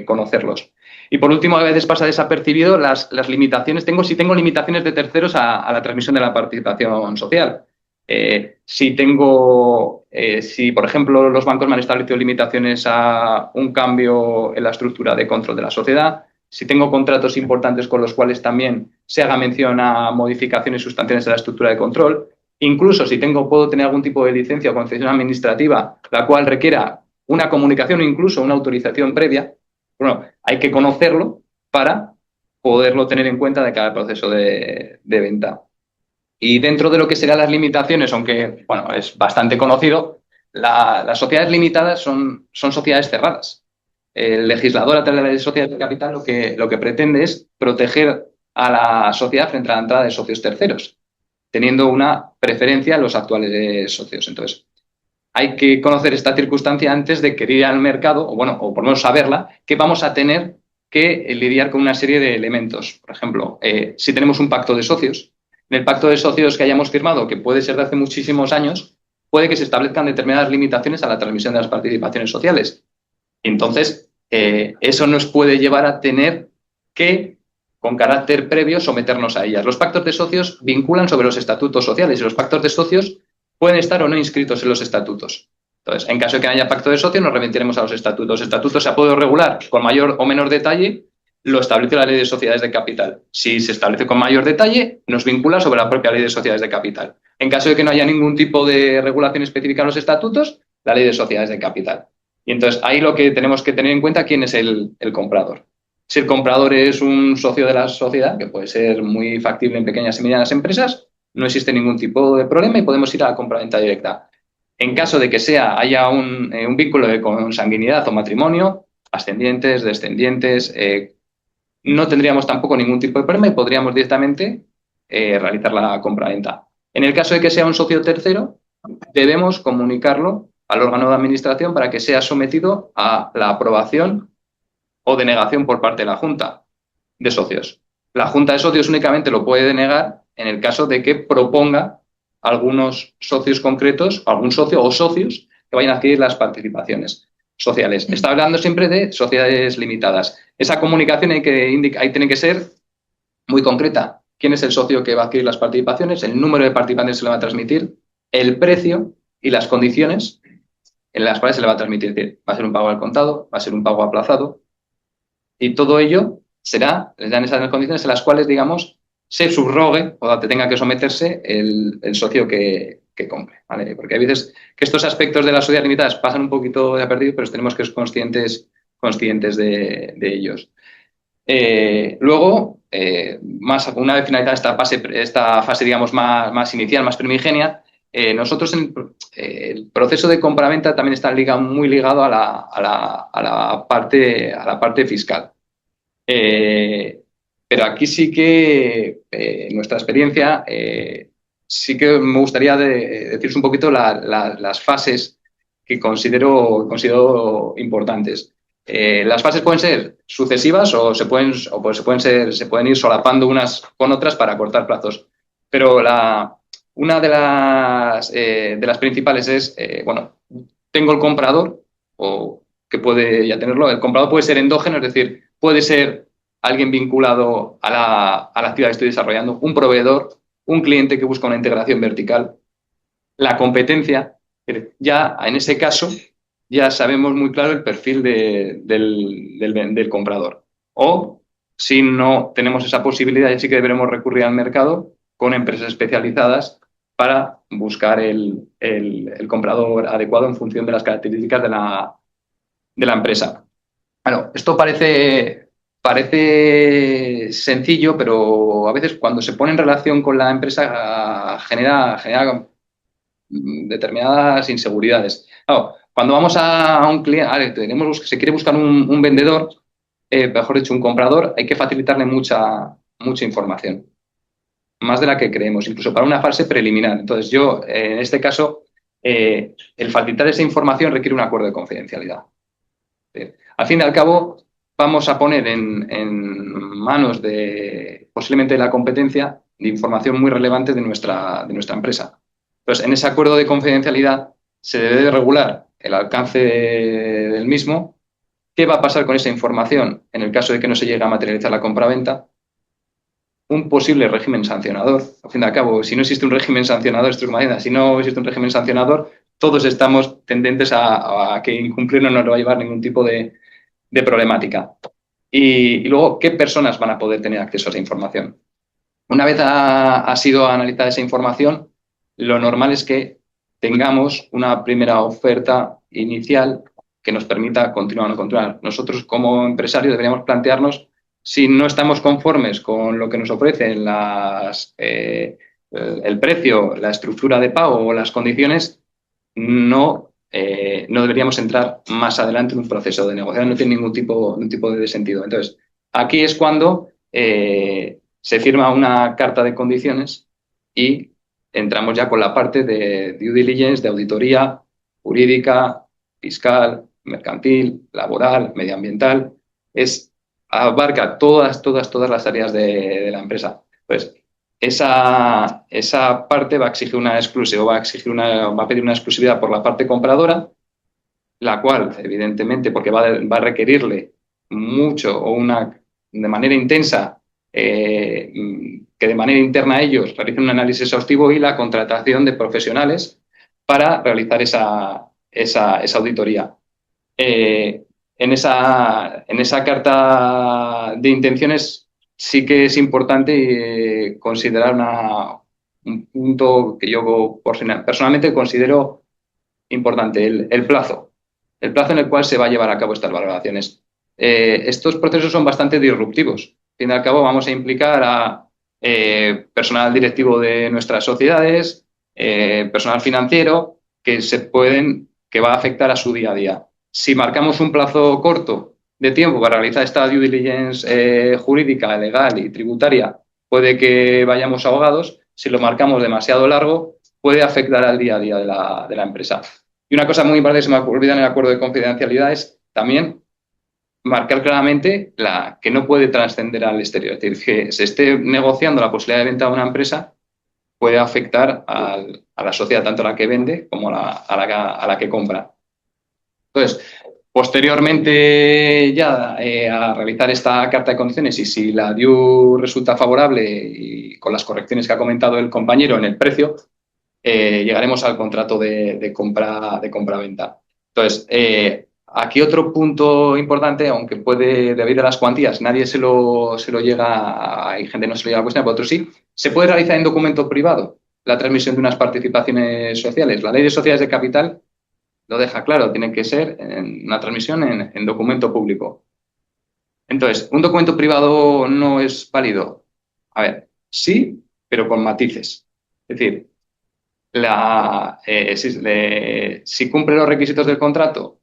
conocerlos. Y por último, a veces pasa desapercibido las limitaciones. Si tengo limitaciones de terceros a la transmisión de la participación social. Si, por ejemplo, los bancos me han establecido limitaciones a un cambio en la estructura de control de la sociedad, si tengo contratos importantes con los cuales también se haga mención a modificaciones sustanciales de la estructura de control, incluso si puedo tener algún tipo de licencia o concesión administrativa, la cual requiera una comunicación o incluso una autorización previa, bueno, hay que conocerlo para poderlo tener en cuenta de cada proceso de venta. Y dentro de lo que serán las limitaciones, aunque bueno, es bastante conocido, las sociedades limitadas son sociedades cerradas. El legislador, a través de la ley de sociedades de capital, lo que pretende es proteger a la sociedad frente a la entrada de socios terceros, teniendo una preferencia a los actuales socios. Entonces, hay que conocer esta circunstancia antes de querer ir al mercado, o por lo menos saberla, que vamos a tener que lidiar con una serie de elementos. Por ejemplo, si tenemos un pacto de socios, en el pacto de socios que hayamos firmado, que puede ser de hace muchísimos años, puede que se establezcan determinadas limitaciones a la transmisión de las participaciones sociales. Entonces, eso nos puede llevar a tener que, con carácter previo, someternos a ellas. Los pactos de socios vinculan sobre los estatutos sociales y los pactos de socios pueden estar o no inscritos en los estatutos. Entonces, en caso de que no haya pacto de socio, nos remitiremos a los estatutos. Los estatutos se pueden regular con mayor o menor detalle, lo establece la ley de sociedades de capital. Si se establece con mayor detalle, nos vincula sobre la propia ley de sociedades de capital. En caso de que no haya ningún tipo de regulación específica en los estatutos, la ley de sociedades de capital. Y entonces ahí lo que tenemos que tener en cuenta quién es el comprador. Si el comprador es un socio de la sociedad, que puede ser muy factible en pequeñas y medianas empresas, no existe ningún tipo de problema y podemos ir a la compraventa directa. En caso de que haya un vínculo de consanguinidad o matrimonio, ascendientes, descendientes, no tendríamos tampoco ningún tipo de problema y podríamos directamente realizar la compraventa. En el caso de que sea un socio tercero, debemos comunicarlo al órgano de administración para que sea sometido a la aprobación o denegación por parte de la Junta de Socios. La Junta de Socios únicamente lo puede denegar en el caso de que proponga algunos socios concretos, algún socio o socios que vayan a adquirir las participaciones sociales. Está hablando siempre de sociedades limitadas. Esa comunicación ahí tiene que ser muy concreta. ¿Quién es el socio que va a adquirir las participaciones? El número de participantes se le va a transmitir, el precio y las condiciones en las cuales se le va a transmitir. Es decir, va a ser un pago al contado, va a ser un pago aplazado y todo ello les dan esas condiciones en las cuales, digamos, se subrogue o tenga que someterse el socio que compre, ¿vale? Porque hay veces que estos aspectos de las sociedades limitadas pasan un poquito de perdido, pero tenemos que ser conscientes de ellos. Luego, una vez finalizada esta fase digamos, más inicial, más primigenia, nosotros el proceso de compraventa también está muy ligado a la parte fiscal. Pero aquí sí que, en nuestra experiencia, sí que me gustaría deciros un poquito las fases que considero importantes. Las fases pueden ser sucesivas o se pueden ir solapando unas con otras para cortar plazos. Pero una de las principales es, tengo el comprador, o que puede ya tenerlo. El comprador puede ser endógeno, es decir, puede ser alguien vinculado a la actividad que estoy desarrollando, un proveedor, un cliente que busca una integración vertical, la competencia. Ya en ese caso ya sabemos muy claro el perfil del comprador. O si no tenemos esa posibilidad, ya sí que deberemos recurrir al mercado con empresas especializadas para buscar el comprador adecuado en función de las características de la empresa. Bueno, esto parece sencillo, pero a veces cuando se pone en relación con la empresa genera determinadas inseguridades. Claro, cuando vamos a un cliente, se quiere buscar un vendedor, mejor dicho, un comprador, hay que facilitarle mucha información, más de la que creemos, incluso para una fase preliminar. Entonces, yo, en este caso, el facilitar esa información requiere un acuerdo de confidencialidad. Al fin y al cabo, vamos a poner en manos posiblemente de la competencia de información muy relevante de nuestra empresa. Entonces, en ese acuerdo de confidencialidad se debe de regular el alcance del mismo, qué va a pasar con esa información en el caso de que no se llegue a materializar la compraventa, un posible régimen sancionador. Al fin y al cabo, si no existe un régimen sancionador, todos estamos tendentes a que incumplir no nos va a llevar ningún tipo de problemática. Y luego, ¿qué personas van a poder tener acceso a esa información? Una vez ha sido analizada esa información, lo normal es que tengamos una primera oferta inicial que nos permita continuar o no continuar. Nosotros, como empresarios, deberíamos plantearnos si no estamos conformes con lo que nos ofrecen el precio, la estructura de pago o las condiciones, no deberíamos entrar más adelante en un proceso de negociación. No tiene ningún tipo de sentido. Entonces, aquí es cuando se firma una carta de condiciones y entramos ya con la parte de due diligence, de auditoría jurídica, fiscal, mercantil, laboral, medioambiental. Abarca todas las áreas de la empresa. Pues esa parte va a exigir una exclusión, va a pedir una exclusividad por la parte compradora, la cual, evidentemente, porque va a requerirle mucho o de manera intensa, que de manera interna ellos realicen un análisis exhaustivo y la contratación de profesionales para realizar esa auditoría. En esa carta de intenciones sí que es importante considerar un punto que yo personalmente considero importante, el plazo. El plazo en el cual se va a llevar a cabo estas valoraciones. Estos procesos son bastante disruptivos. Al fin y al cabo vamos a implicar a personal directivo de nuestras sociedades, personal financiero, que va a afectar a su día a día. Si marcamos un plazo corto de tiempo para realizar esta due diligence jurídica, legal y tributaria, puede que vayamos ahogados. Si lo marcamos demasiado largo, puede afectar al día a día de la empresa. Y una cosa muy importante que se me olvida en el acuerdo de confidencialidad es también marcar claramente que no puede trascender al exterior. Es decir, que se esté negociando la posibilidad de venta de una empresa puede afectar a la sociedad, tanto a la que vende como a la que compra. Entonces, posteriormente ya a realizar esta carta de condiciones y si la DIU resulta favorable y con las correcciones que ha comentado el compañero en el precio, llegaremos al contrato de compra-venta. Entonces, aquí otro punto importante, aunque puede, debido a las cuantías, nadie se lo llega, hay gente que no se lo llega a cuestionar, pero otros sí, se puede realizar en documento privado la transmisión de unas participaciones sociales. La ley de sociedades de capital lo deja claro, tiene que ser en una transmisión en documento público. Entonces, ¿un documento privado no es válido? A ver, sí, pero con matices. Es decir, si cumple los requisitos del contrato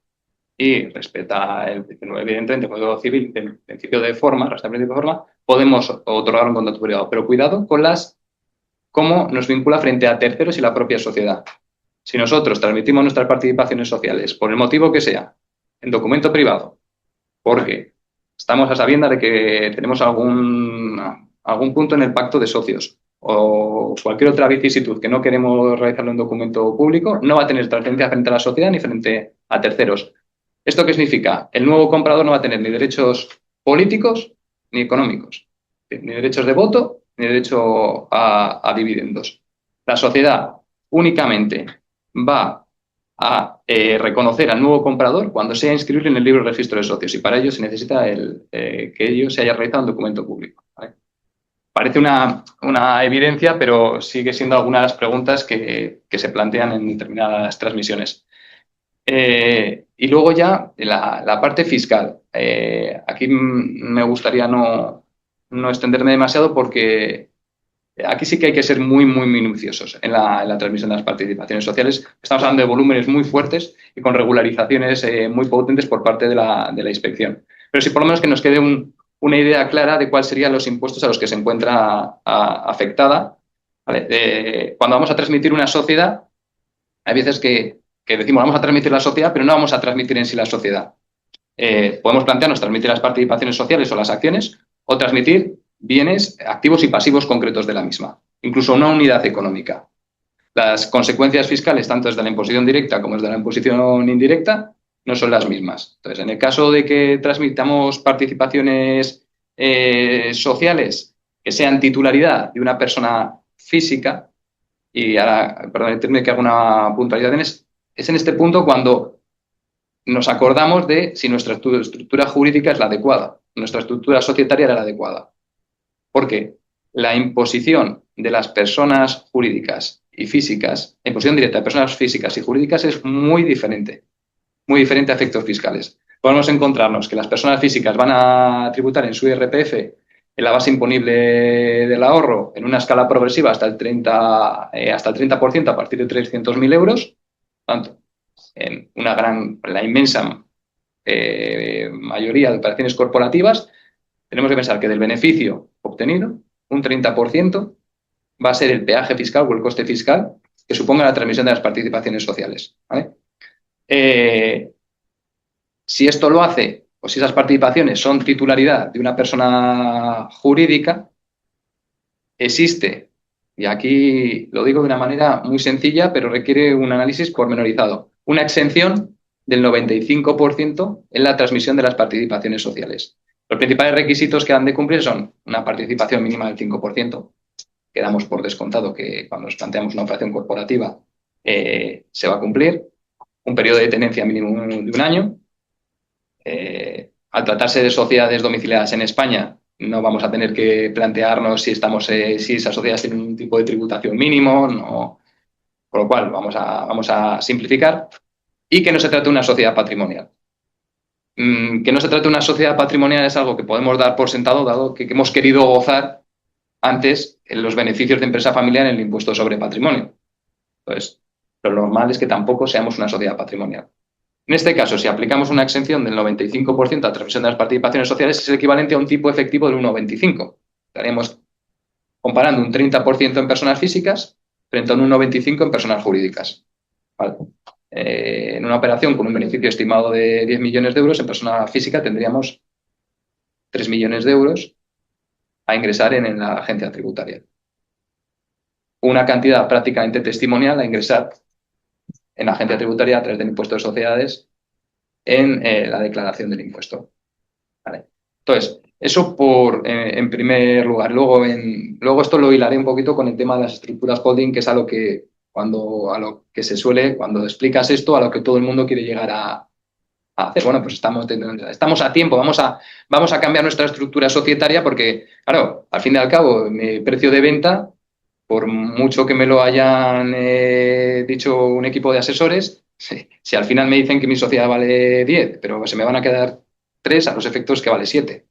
y respeta evidentemente el Código Civil, el principio de forma, podemos otorgar un contrato privado. Pero cuidado con cómo nos vincula frente a terceros y la propia sociedad. Si nosotros transmitimos nuestras participaciones sociales, por el motivo que sea, en documento privado, porque estamos a sabiendas de que tenemos algún punto en el pacto de socios o cualquier otra vicisitud que no queremos realizarlo en documento público, no va a tener trascendencia frente a la sociedad ni frente a terceros. ¿Esto qué significa? El nuevo comprador no va a tener ni derechos políticos ni económicos, ni derechos de voto ni derecho a dividendos. La sociedad únicamente va a reconocer al nuevo comprador cuando sea inscribirle en el libro de registro de socios y para ello se necesita que ello se haya realizado un documento público. ¿Vale? Parece una evidencia, pero sigue siendo algunas de las preguntas que se plantean en determinadas transmisiones. Y luego ya la parte fiscal. Aquí me gustaría no extenderme demasiado porque aquí sí que hay que ser muy, muy minuciosos en la transmisión de las participaciones sociales. Estamos hablando de volúmenes muy fuertes y con regularizaciones muy potentes por parte de la inspección. Pero sí, por lo menos que nos quede una idea clara de cuáles serían los impuestos a los que se encuentra afectada. ¿Vale? Cuando vamos a transmitir una sociedad, hay veces que decimos vamos a transmitir la sociedad, pero no vamos a transmitir en sí la sociedad. Podemos plantearnos transmitir las participaciones sociales o las acciones o transmitir bienes activos y pasivos concretos de la misma, incluso una unidad económica. Las consecuencias fiscales, tanto desde la imposición directa como desde la imposición indirecta, no son las mismas. Entonces, en el caso de que transmitamos participaciones sociales que sean titularidad de una persona física, y ahora, permíteme que haga una puntualidad es en este punto cuando nos acordamos de si nuestra estructura jurídica es la adecuada, nuestra estructura societaria era la adecuada. Porque la imposición de las personas jurídicas y físicas, la imposición directa de personas físicas y jurídicas es muy diferente a efectos fiscales. Podemos encontrarnos que las personas físicas van a tributar en su IRPF en la base imponible del ahorro en una escala progresiva hasta el 30% a partir de 300.000 euros, tanto en la inmensa mayoría de operaciones corporativas, tenemos que pensar que del beneficio obtenido, un 30% va a ser el peaje fiscal o el coste fiscal que suponga la transmisión de las participaciones sociales. ¿Vale? Si esto lo hace, o si esas participaciones son titularidad de una persona jurídica, existe, y aquí lo digo de una manera muy sencilla, pero requiere un análisis pormenorizado, una exención del 95% en la transmisión de las participaciones sociales. Los principales requisitos que han de cumplir son una participación mínima del 5%, que damos por descontado que cuando nos planteamos una operación corporativa se va a cumplir, un periodo de tenencia mínimo de un año. Al tratarse de sociedades domiciliadas en España, no vamos a tener que plantearnos si esas sociedades tienen un tipo de tributación mínimo, no, con lo cual vamos a simplificar, y que no se trate de una sociedad patrimonial. Que no se trate de una sociedad patrimonial es algo que podemos dar por sentado, dado que hemos querido gozar antes en los beneficios de empresa familiar en el impuesto sobre patrimonio. Entonces, lo normal es que tampoco seamos una sociedad patrimonial. En este caso, si aplicamos una exención del 95% a la transmisión de las participaciones sociales, es el equivalente a un tipo efectivo del 1,25. Estaríamos comparando un 30% en personas físicas frente a un 1,25 en personas jurídicas. ¿Vale? En una operación con un beneficio estimado de 10 millones de euros, en persona física tendríamos 3 millones de euros a ingresar en la agencia tributaria. Una cantidad prácticamente testimonial a ingresar en la agencia tributaria a través del impuesto de sociedades en la declaración del impuesto. ¿Vale? Entonces, eso en primer lugar. Luego esto lo hilaré un poquito con el tema de las estructuras holding, que es a lo que se suele, cuando explicas esto, a lo que todo el mundo quiere llegar a hacer. Bueno, pues estamos a tiempo, vamos a cambiar nuestra estructura societaria porque, claro, al fin y al cabo, mi precio de venta, por mucho que me lo hayan dicho un equipo de asesores, si al final me dicen que mi sociedad vale 10, pero se me van a quedar 3 a los efectos que vale 7.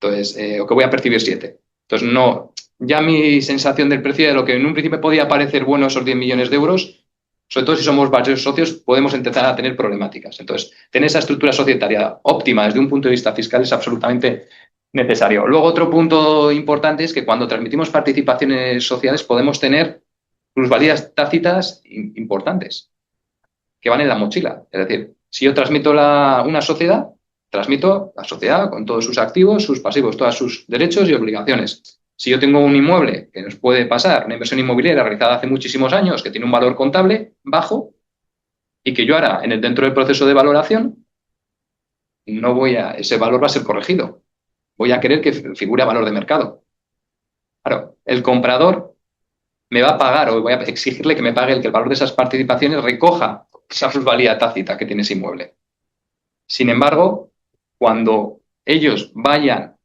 Entonces, o que voy a percibir 7. Entonces, no, ya mi sensación del precio de lo que en un principio podía parecer bueno esos 10 millones de euros, sobre todo si somos varios socios, podemos empezar a tener problemáticas. Entonces, tener esa estructura societaria óptima desde un punto de vista fiscal es absolutamente necesario. Luego, otro punto importante es que cuando transmitimos participaciones sociales podemos tener plusvalías tácitas importantes que van en la mochila. Es decir, si yo transmito una sociedad, transmito la sociedad con todos sus activos, sus pasivos, todos sus derechos y obligaciones. Si yo tengo un inmueble que nos puede pasar, una inversión inmobiliaria realizada hace muchísimos años, que tiene un valor contable bajo y que yo ahora, dentro del proceso de valoración, ese valor va a ser corregido. Voy a querer que figure a valor de mercado. Claro, el comprador me va a pagar o voy a exigirle que me pague que el valor de esas participaciones recoja esa plusvalía tácita que tiene ese inmueble. Sin embargo, cuando ellos vayan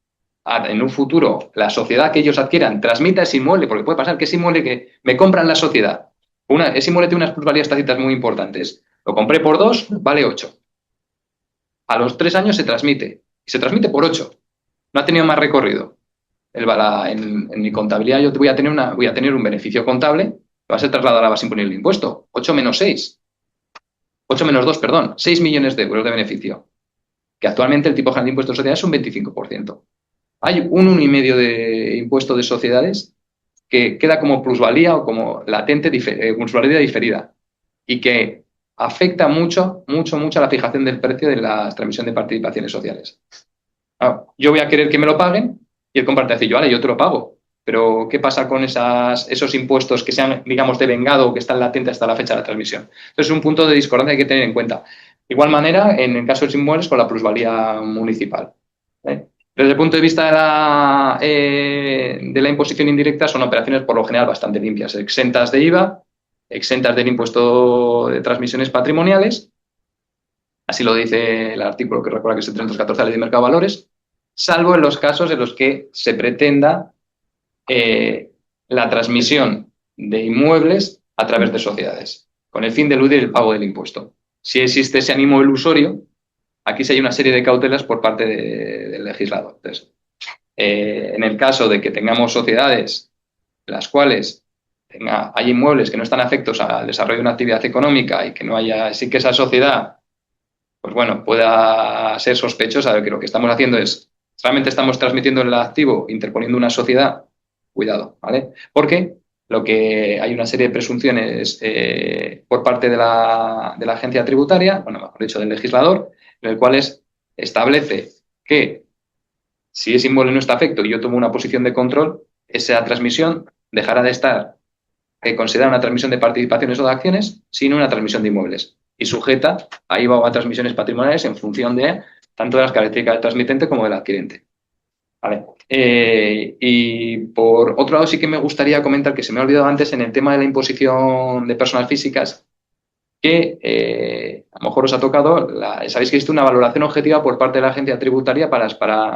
en un futuro, la sociedad que ellos adquieran transmita ese inmueble, porque puede pasar que ese inmueble que me compran la sociedad, ese inmueble tiene unas plusvalías tácitas muy importantes. Lo compré por 2, vale 8. A los 3 años se transmite, y se transmite por 8. No ha tenido más recorrido. En mi contabilidad yo voy a tener un beneficio contable que va a ser trasladado a la base imponible del impuesto. 8 menos 2, 6 millones de euros de beneficio. Que actualmente el tipo general de impuesto de sociedades es un 25%. Hay un 1,5% de impuesto de sociedades que queda como plusvalía o como latente, plusvalía diferida y que afecta mucho a la fijación del precio de la transmisión de participaciones sociales. Yo voy a querer que me lo paguen y el comprador dice, vale, yo te lo pago, pero ¿qué pasa con esos impuestos que se han, digamos, devengado o que están latentes hasta la fecha de la transmisión? Entonces, es un punto de discordancia que hay que tener en cuenta. De igual manera, en el caso de los inmuebles, con la plusvalía municipal. Desde el punto de vista de la imposición indirecta, son operaciones por lo general bastante limpias, exentas de IVA, exentas del impuesto de transmisiones patrimoniales, así lo dice el artículo que recuerda que es el 314 de la Ley de Mercado de Valores, salvo en los casos en los que se pretenda la transmisión de inmuebles a través de sociedades, con el fin de eludir el pago del impuesto. Si existe ese ánimo ilusorio, aquí sí hay una serie de cautelas por parte del legislador. Entonces, en el caso de que tengamos sociedades en las cuales hay inmuebles que no están afectos al desarrollo de una actividad económica y que no haya, sí que esa sociedad, pues bueno, pueda ser sospechosa de que lo que estamos haciendo es, realmente estamos transmitiendo el activo, interponiendo una sociedad, cuidado, ¿vale? Porque hay una serie de presunciones por parte de la agencia tributaria, bueno, mejor dicho, del legislador, en el cual establece que si ese inmueble no está afecto y yo tomo una posición de control, esa transmisión dejará de estar considerada una transmisión de participaciones o de acciones, sino una transmisión de inmuebles y sujeta a IVA o a transmisiones patrimoniales en función de tanto de las características del transmitente como del adquirente. Vale. Y por otro lado sí que me gustaría comentar que se me ha olvidado antes en el tema de la imposición de personas físicas, que a lo mejor os ha tocado, sabéis que existe una valoración objetiva por parte de la agencia tributaria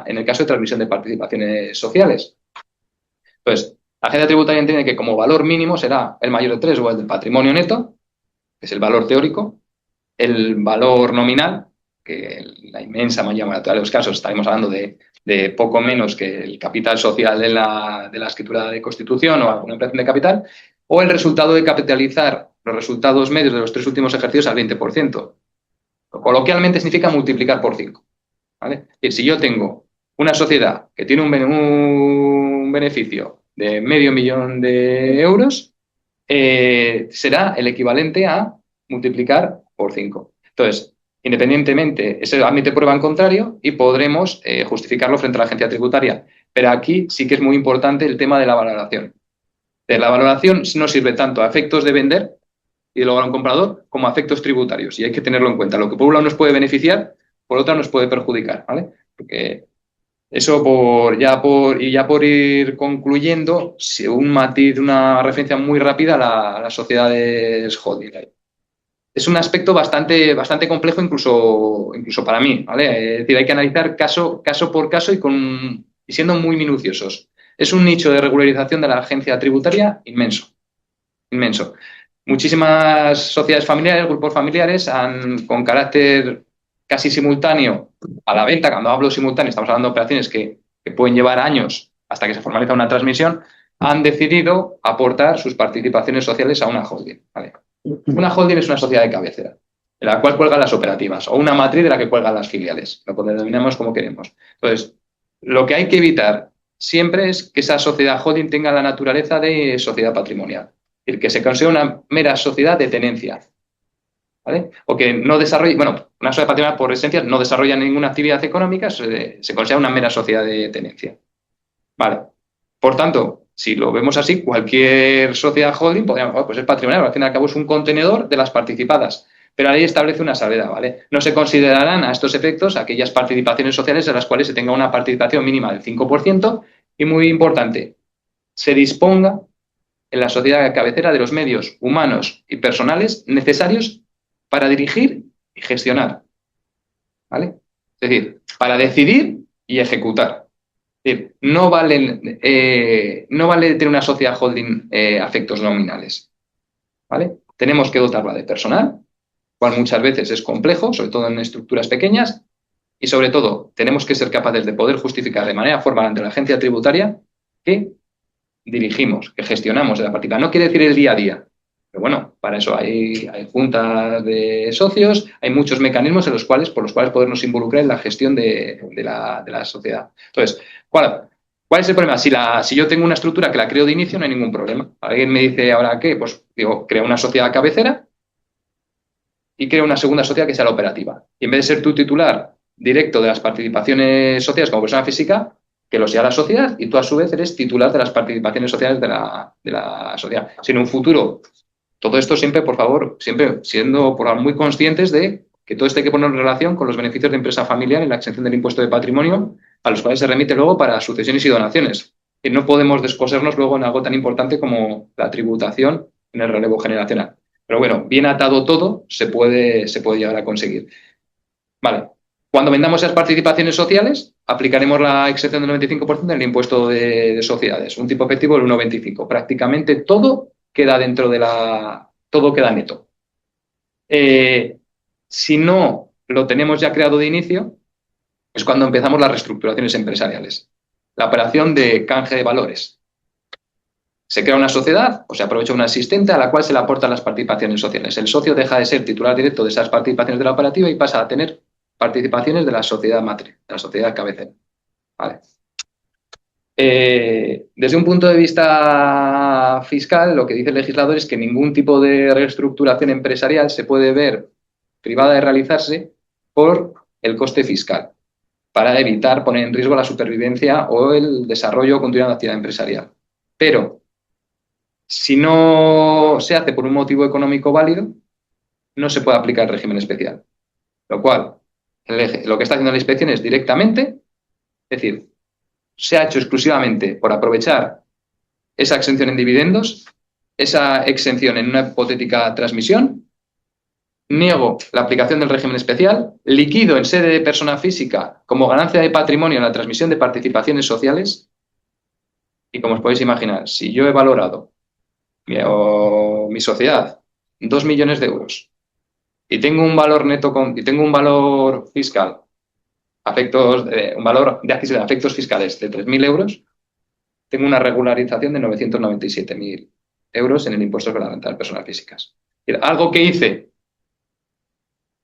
en el caso de transmisión de participaciones sociales. Entonces, la agencia tributaria entiende que como valor mínimo será el mayor de 3 o el del patrimonio neto, que es el valor teórico, el valor nominal, que en la inmensa mayoría de los casos estaremos hablando de poco menos que el capital social de la escritura de constitución o alguna impresión de capital, o el resultado de capitalizar los resultados medios de los 3 últimos ejercicios al 20%. Coloquialmente significa multiplicar por 5. ¿Vale? Es decir, si yo tengo una sociedad que tiene un beneficio de $500.000 de euros, será el equivalente a multiplicar por 5. Entonces, independientemente, ese admite prueba en contrario y podremos justificarlo frente a la agencia tributaria. Pero aquí sí que es muy importante el tema de la valoración. La valoración no sirve tanto a efectos de vender y de lograr un comprador como a efectos tributarios. Y hay que tenerlo en cuenta. Lo que por un lado nos puede beneficiar, por otro nos puede perjudicar, ¿vale? Porque eso por ir concluyendo, un matiz, una referencia muy rápida a las sociedades holding. Es un aspecto bastante complejo incluso para mí, ¿vale? Es decir, hay que analizar caso por caso y siendo muy minuciosos. Es un nicho de regularización de la agencia tributaria inmenso. Muchísimas sociedades familiares, grupos familiares, con carácter casi simultáneo a la venta. Cuando hablo simultáneo, estamos hablando de operaciones que pueden llevar años hasta que se formaliza una transmisión, han decidido aportar sus participaciones sociales a una holding, ¿vale? Una holding es una sociedad de cabecera, en la cual cuelgan las operativas, o una matriz de la que cuelgan las filiales, lo denominamos como queremos. Entonces, lo que hay que evitar siempre es que esa sociedad holding tenga la naturaleza de sociedad patrimonial, es decir, que se considere una mera sociedad de tenencia, ¿vale? O que no desarrolle, bueno, una sociedad patrimonial por esencia no desarrolla ninguna actividad económica, se considera una mera sociedad de tenencia. Vale. Por tanto, si lo vemos así, cualquier sociedad holding podríamos, pues es patrimonial, al fin y al cabo es un contenedor de las participadas. Pero la ley establece una salvedad, ¿vale? No se considerarán a estos efectos aquellas participaciones sociales de las cuales se tenga una participación mínima del 5% y, muy importante, se disponga en la sociedad de cabecera de los medios humanos y personales necesarios para dirigir y gestionar, ¿vale? Es decir, para decidir y ejecutar. Es decir, no vale tener una sociedad holding a efectos nominales, ¿vale? Tenemos que dotarla de personal, cual muchas veces es complejo, sobre todo en estructuras pequeñas, y sobre todo tenemos que ser capaces de poder justificar de manera formal ante la agencia tributaria que dirigimos, que gestionamos de la participación. No quiere decir el día a día, pero bueno, para eso hay juntas de socios, hay muchos mecanismos por los cuales podernos involucrar en la gestión de la sociedad. Entonces, ¿cuál es el problema? Si yo tengo una estructura que la creo de inicio, no hay ningún problema. Alguien me dice, ¿ahora qué? Pues digo, crea una sociedad cabecera y crea una segunda sociedad que sea la operativa. Y en vez de ser tu titular directo de las participaciones sociales como persona física, que lo sea la sociedad y tú a su vez eres titular de las participaciones sociales de la sociedad. Si en un futuro, todo esto siempre, por favor, siempre siendo muy conscientes de que todo esto hay que ponerlo en relación con los beneficios de empresa familiar y la exención del impuesto de patrimonio, a los cuales se remite luego para sucesiones y donaciones. Y no podemos descosernos luego en algo tan importante como la tributación en el relevo generacional. Pero bueno, bien atado todo, se puede llegar a conseguir. Vale. Cuando vendamos esas participaciones sociales, aplicaremos la exención del 95% del impuesto de sociedades, un tipo efectivo del 1,25%. Prácticamente todo queda todo queda neto. Si no lo tenemos ya creado de inicio, es cuando empezamos las reestructuraciones empresariales. La operación de canje de valores. Se crea una sociedad o se aprovecha una existente a la cual se le aportan las participaciones sociales. El socio deja de ser titular directo de esas participaciones de la operativa y pasa a tener participaciones de la sociedad matriz, de la sociedad cabecera. Vale. Desde un punto de vista fiscal, lo que dice el legislador es que ningún tipo de reestructuración empresarial se puede ver privada de realizarse por el coste fiscal, para evitar poner en riesgo la supervivencia o el desarrollo continuado de la actividad empresarial. Pero, si no se hace por un motivo económico válido, no se puede aplicar el régimen especial. Lo cual, lo que está haciendo la inspección es directamente, es decir, se ha hecho exclusivamente por aprovechar esa exención en dividendos, esa exención en una hipotética transmisión, niego la aplicación del régimen especial, liquido en sede de persona física como ganancia de patrimonio en la transmisión de participaciones sociales y, como os podéis imaginar, si yo he valorado mi sociedad 2 millones de euros y tengo un valor neto y tengo un valor fiscal, un valor de adquisición de efectos fiscales de 3.000 euros, tengo una regularización de 997.000 euros en el impuesto sobre la renta de personas físicas. Algo que hice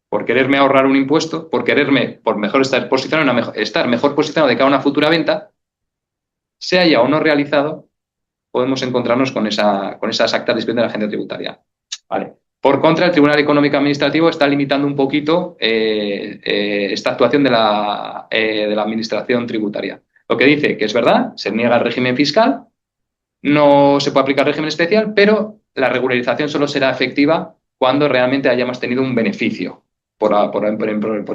por quererme ahorrar un impuesto, por mejor estar mejor posicionado de cara a una futura venta, se haya o no realizado, podemos encontrarnos con esas actas de expediente de la agencia tributaria. Vale. Por contra, el Tribunal Económico Administrativo está limitando un poquito esta actuación de la Administración tributaria. Lo que dice que es verdad, se niega el régimen fiscal, no se puede aplicar régimen especial, pero la regularización solo será efectiva cuando realmente hayamos tenido un beneficio por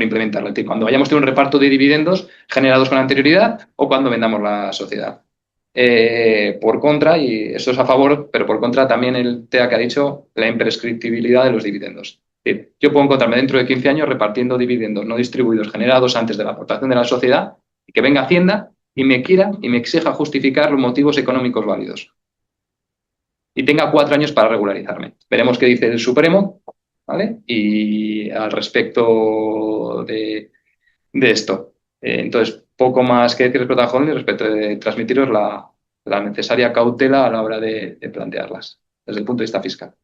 implementarlo. Es decir, cuando hayamos tenido un reparto de dividendos generados con anterioridad o cuando vendamos la sociedad. Por contra, y eso es a favor, pero por contra también el TEA que ha dicho la imprescriptibilidad de los dividendos. Es decir, yo puedo encontrarme dentro de 15 años repartiendo dividendos no distribuidos generados antes de la aportación de la sociedad y que venga Hacienda y me quiera y me exija justificar los motivos económicos válidos. Y tenga 4 años para regularizarme. Veremos qué dice el Supremo, ¿vale? Y al respecto de esto. Entonces, poco más que decir respecto a Holly, respecto de transmitiros la necesaria cautela a la hora de plantearlas, desde el punto de vista fiscal.